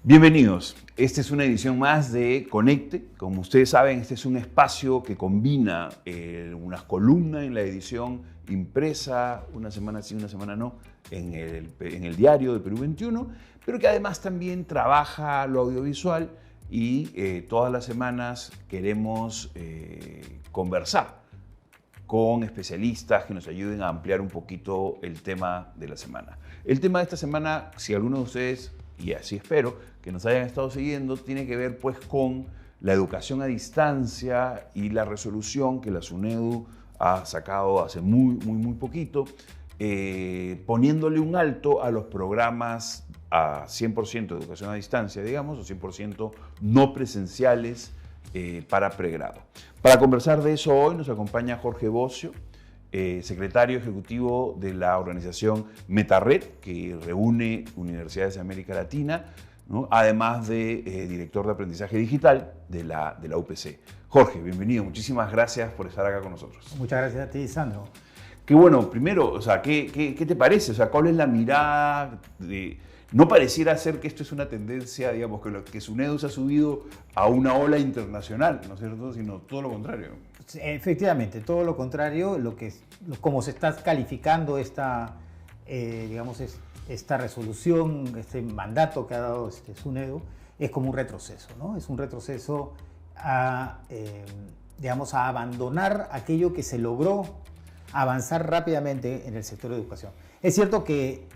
Bienvenidos. Esta es una edición más de Conecte. Como ustedes saben, este es un espacio que combina unas columnas en la edición impresa, una semana sí, una semana no, en el diario de Perú 21, pero que además también trabaja lo audiovisual y todas las semanas queremos conversar con especialistas que nos ayuden a ampliar un poquito el tema de la semana. El tema de esta semana, si alguno de ustedes, y así espero, que nos hayan estado siguiendo, tiene que ver pues con la educación a distancia y la resolución que la SUNEDU ha sacado hace muy poquito, poniéndole un alto a los programas a 100% de educación a distancia, digamos, o 100% no presenciales para pregrado. Para conversar de eso hoy nos acompaña Jorge Bocio, secretario ejecutivo de la organización MetaRed, que reúne universidades de América Latina, ¿no? Además de director de aprendizaje digital de la UPC. Jorge, bienvenido. Muchísimas gracias por estar acá con nosotros. Muchas gracias a ti, Sandro. Qué bueno, primero, o sea, ¿qué te parece? O sea, ¿cuál es la mirada de...? No pareciera ser que esto es una tendencia, digamos, que SUNEDU se ha subido a una ola internacional, ¿no es cierto? Sino todo lo contrario. Efectivamente, todo lo contrario, como se está calificando esta resolución, este mandato que ha dado SUNEDU, es como un retroceso, ¿no? Es un retroceso a abandonar aquello que se logró avanzar rápidamente en el sector de educación. Es cierto que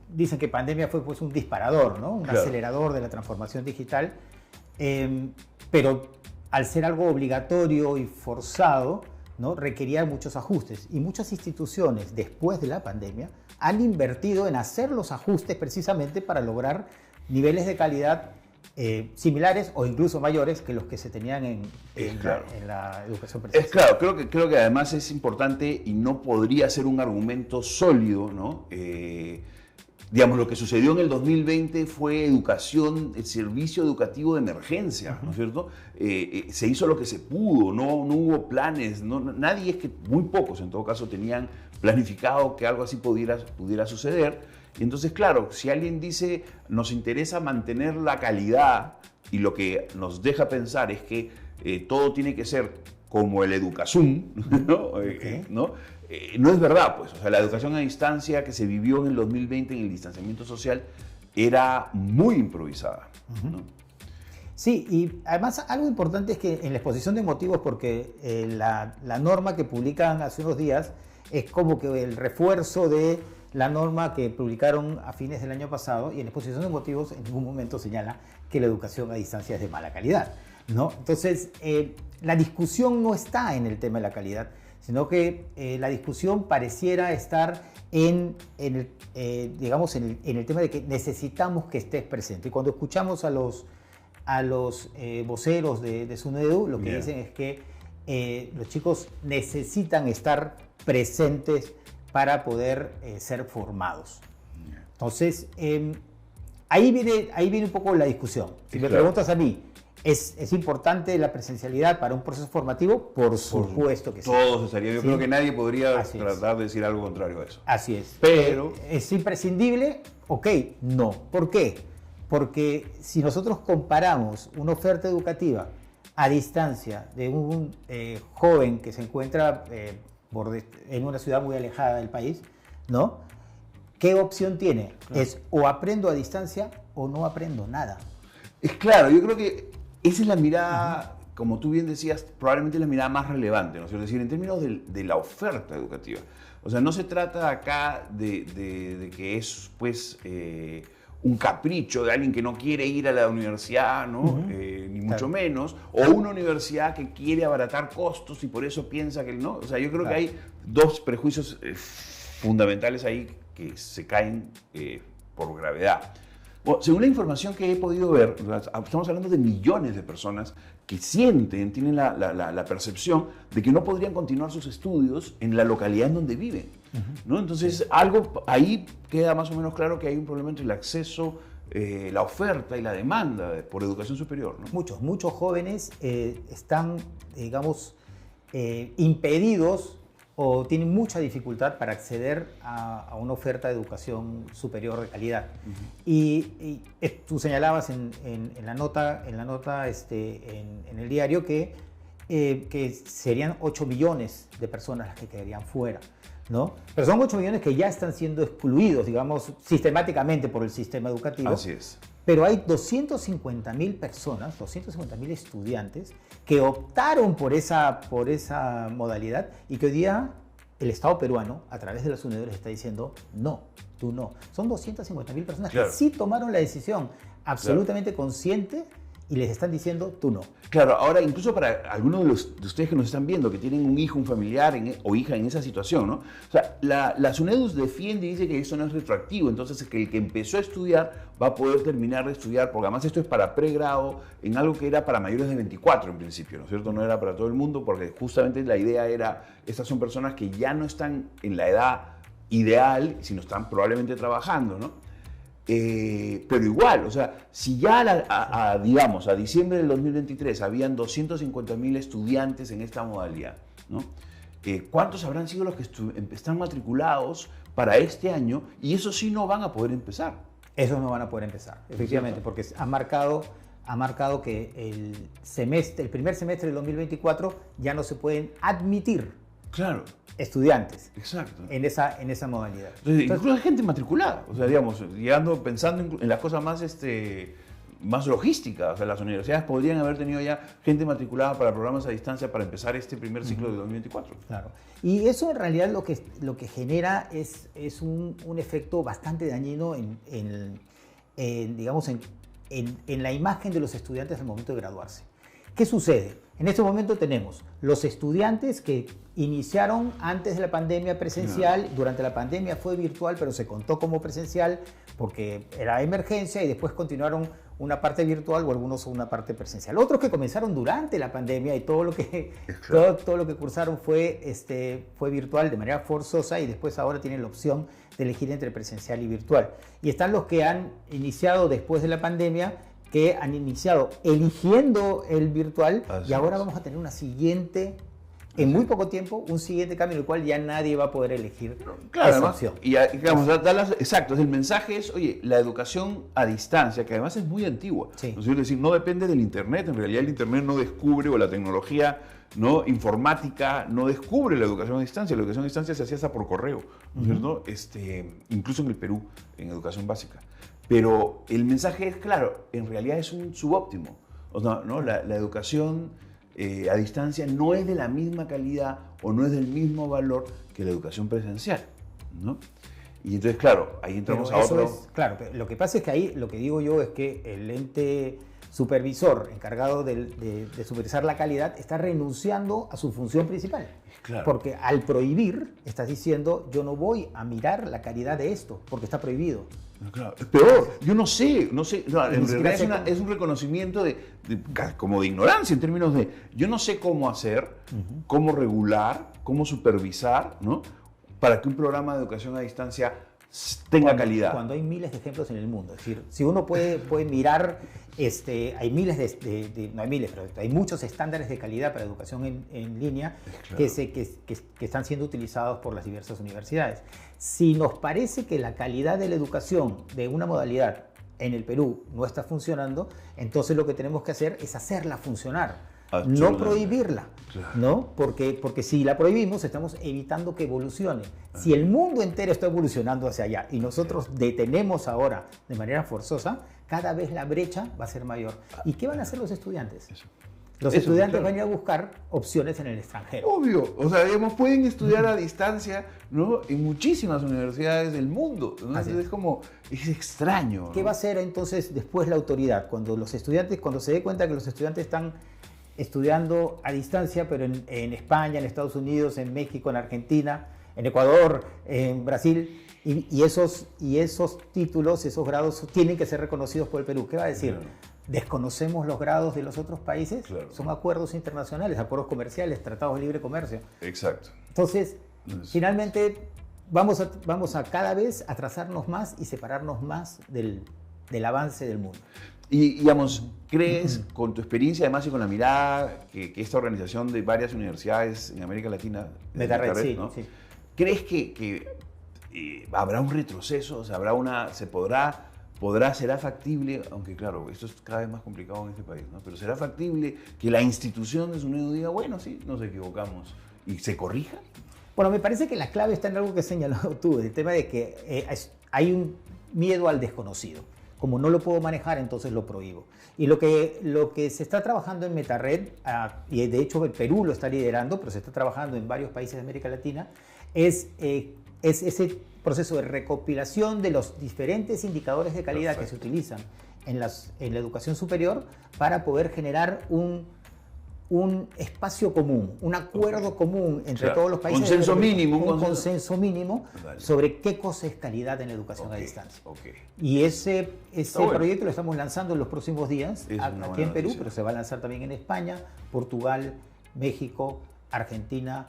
dicen que pandemia fue pues un disparador, ¿no? Un acelerador de la transformación digital, pero al ser algo obligatorio y forzado, ¿no? Requería muchos ajustes, y muchas instituciones después de la pandemia han invertido en hacer los ajustes precisamente para lograr niveles de calidad similares o incluso mayores que los que se tenían en la educación presencial. Es claro, creo que además es importante y no podría ser un argumento sólido, ¿no? Digamos, lo que sucedió en el 2020 fue educación, el servicio educativo de emergencia, ¿no es cierto? Se hizo lo que se pudo, no hubo planes, nadie, es que muy pocos en todo caso tenían planificado que algo así pudiera suceder. Y entonces, claro, si alguien dice nos interesa mantener la calidad y lo que nos deja pensar es que todo tiene que ser como el Educazum, ¿no? No es verdad, pues. O sea, la educación a distancia que se vivió en el 2020 en el distanciamiento social era muy improvisada, ¿no? Sí, y además algo importante es que en la exposición de motivos, porque la norma que publican hace unos días es como que el refuerzo de la norma que publicaron a fines del año pasado, y en la exposición de motivos en ningún momento señala que la educación a distancia es de mala calidad, ¿no? Entonces, la discusión no está en el tema de la calidad, sino que la discusión pareciera estar en el tema de que necesitamos que estés presente. Y cuando escuchamos a los voceros de SUNEDU, lo que dicen es que los chicos necesitan estar presentes para poder ser formados. Entonces, ahí viene un poco la discusión. Si me preguntas a mí, ¿es importante la presencialidad para un proceso formativo? Por supuesto que sí. Todos estaría. Yo creo que nadie podría tratar de decir algo contrario a eso. Así es. Pero ¿es imprescindible? Ok, no. ¿Por qué? Porque si nosotros comparamos una oferta educativa a distancia de un joven que se encuentra en una ciudad muy alejada del país, ¿no? ¿Qué opción tiene? Claro. Es o aprendo a distancia o no aprendo nada. Es claro, yo creo que esa es la mirada, como tú bien decías, probablemente la mirada más relevante, ¿no? Es decir, en términos de la oferta educativa. O sea, no se trata acá de que es, pues, un capricho de alguien que no quiere ir a la universidad, ¿no? Ni mucho menos, o una universidad que quiere abaratar costos y por eso piensa que no. O sea, yo creo que hay dos prejuicios fundamentales ahí que se caen por gravedad. Bueno, según la información que he podido ver, estamos hablando de millones de personas que tienen la percepción de que no podrían continuar sus estudios en la localidad en donde viven, ¿no? Entonces, algo ahí queda más o menos claro que hay un problema entre el acceso, la oferta y la demanda por educación superior, ¿no? Muchos jóvenes están, impedidos o tienen mucha dificultad para acceder a una oferta de educación superior de calidad. Y tú señalabas en la nota, en el diario que serían 8 millones de personas las que quedarían fuera, ¿no? Pero son 8 millones que ya están siendo excluidos, digamos, sistemáticamente por el sistema educativo. Así es. Pero hay 250.000 personas, 250.000 estudiantes que optaron por esa modalidad y que hoy día el Estado peruano, a través de los UNED, les está diciendo no, tú no. Son 250.000 personas que sí tomaron la decisión absolutamente consciente y les están diciendo tú no. Claro, ahora incluso para algunos de ustedes que nos están viendo, que tienen un hijo, un familiar o hija en esa situación, ¿no? O sea, la SUNEDUS defiende y dice que eso no es retroactivo, entonces que el que empezó a estudiar va a poder terminar de estudiar, porque además esto es para pregrado, en algo que era para mayores de 24 en principio, ¿no es cierto? No era para todo el mundo, porque justamente la idea era, estas son personas que ya no están en la edad ideal, sino están probablemente trabajando, ¿no? Pero igual, o sea, si ya digamos, a diciembre del 2023 habían 250.000 estudiantes en esta modalidad, ¿no? ¿Cuántos habrán sido los que están matriculados para este año? Y eso sí no van a poder empezar. Esos no van a poder empezar, efectivamente, porque ha marcado que el primer semestre del 2024 ya no se pueden admitir estudiantes. Exacto. En esa modalidad. Entonces, incluso hay gente matriculada, o sea, digamos, pensando en las cosas más logísticas. O sea, las universidades podrían haber tenido ya gente matriculada para programas a distancia para empezar este primer ciclo de 2024. Claro. Y eso en realidad lo que genera es un efecto bastante dañino digamos, en la imagen de los estudiantes al momento de graduarse. ¿Qué sucede? En este momento tenemos los estudiantes que iniciaron antes de la pandemia presencial, durante la pandemia fue virtual, pero se contó como presencial porque era emergencia y después continuaron una parte virtual o algunos una parte presencial. Otros que comenzaron durante la pandemia y todo lo que cursaron fue virtual de manera forzosa y después ahora tienen la opción de elegir entre presencial y virtual. Y están los que han iniciado después de la pandemia, que han iniciado eligiendo el virtual y ahora vamos a tener en muy poco tiempo, un siguiente cambio en el cual ya nadie va a poder elegir esa opción. Y digamos, exacto, el mensaje es, oye, la educación a distancia, que además es muy antigua, ¿no? Es decir, no depende del Internet, en realidad el Internet no descubre, o la tecnología informática no descubre la educación a distancia se hacía hasta por correo, ¿no es cierto? Incluso en el Perú, en educación básica. Pero el mensaje es claro, en realidad es un subóptimo. O sea, ¿no? La educación a distancia no es de la misma calidad o no es del mismo valor que la educación presencial, ¿no? Y entonces, claro, ahí entramos a otro... Claro, pero lo que pasa es que ahí lo que digo yo es que el ente supervisor encargado de supervisar la calidad está renunciando a su función principal. Claro. Porque al prohibir, estás diciendo, yo no voy a mirar la calidad de esto, porque está prohibido. Claro, es peor, yo no sé, en realidad es un reconocimiento como de ignorancia en términos de, yo no sé cómo hacer, cómo regular, cómo supervisar, ¿no? Para que un programa de educación a distancia tenga calidad. Cuando hay miles de ejemplos en el mundo, es decir, si uno puede mirar, hay miles no hay miles, pero hay muchos estándares de calidad para educación en línea que están siendo utilizados por las diversas universidades. Si nos parece que la calidad de la educación de una modalidad en el Perú no está funcionando, entonces lo que tenemos que hacer es hacerla funcionar. No prohibirla, ¿no? Porque si la prohibimos estamos evitando que evolucione. Si el mundo entero está evolucionando hacia allá y nosotros detenemos ahora de manera forzosa, cada vez la brecha va a ser mayor. ¿Y qué van a hacer los estudiantes? Los estudiantes van a ir a buscar opciones en el extranjero. Obvio, o sea, digamos, pueden estudiar a distancia, ¿no? En muchísimas universidades del mundo, ¿no? Entonces es extraño, ¿no? ¿Qué va a hacer entonces después la autoridad? Cuando se dé cuenta que los estudiantes están estudiando a distancia, pero en España, en Estados Unidos, en México, en Argentina, en Ecuador, en Brasil, y esos títulos, esos grados tienen que ser reconocidos por el Perú. ¿Qué va a decir? Claro. ¿Desconocemos los grados de los otros países? Claro. Son acuerdos internacionales, acuerdos comerciales, tratados de libre comercio. Exacto. Entonces, finalmente, vamos a cada vez atrasarnos más y separarnos más del avance del mundo. Y, digamos, ¿crees, con tu experiencia además y con la mirada que esta organización de varias universidades en América Latina, Metarred, sí, ¿no? sí. ¿Crees que habrá un retroceso? O sea, será factible, aunque claro, esto es cada vez más complicado en este país, ¿no? Pero ¿será factible que la institución de SUNEDU diga, bueno, sí, nos equivocamos y se corrija? Bueno, me parece que la clave está en algo que has señalado tú, el tema de que hay un miedo al desconocido. Como no lo puedo manejar, entonces lo prohíbo. Y lo que se está trabajando en Metarred, y de hecho el Perú lo está liderando, pero se está trabajando en varios países de América Latina, es ese proceso de recopilación de los diferentes indicadores de calidad Perfecto. Que se utilizan en la educación superior para poder generar un espacio común, un acuerdo común entre todos los países. Consenso mínimo. Un consenso mínimo sobre qué cosa es calidad en la educación a distancia. Y ese proyecto lo estamos lanzando en los próximos días aquí en Perú, pero se va a lanzar también en España, Portugal, México, Argentina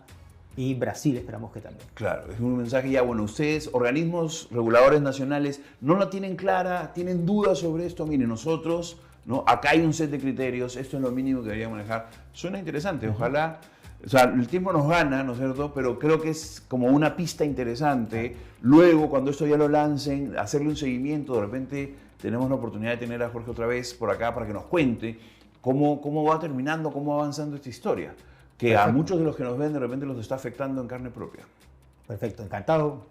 y Brasil, esperamos que también. Claro, es un mensaje ya, bueno, ustedes, organismos reguladores nacionales, no la tienen clara, tienen dudas sobre esto, miren, nosotros, ¿no? Acá hay un set de criterios, esto es lo mínimo que deberían manejar. Suena interesante, ojalá, o sea, el tiempo nos gana, ¿no es cierto? Pero creo que es como una pista interesante. Luego, cuando esto ya lo lancen, hacerle un seguimiento, de repente tenemos la oportunidad de tener a Jorge otra vez por acá para que nos cuente cómo va terminando, cómo va avanzando esta historia. Que Perfecto. A muchos de los que nos ven de repente los está afectando en carne propia. Perfecto, encantado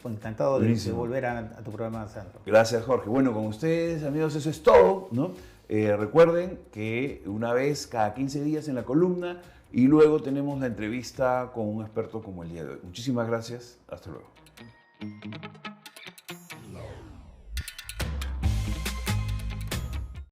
de volver a tu programa, Sandro. Gracias, Jorge. Bueno, con ustedes, amigos, eso es todo, ¿no? Recuerden que una vez cada 15 días en la columna y luego tenemos la entrevista con un experto como el día de hoy. Muchísimas gracias. Hasta luego.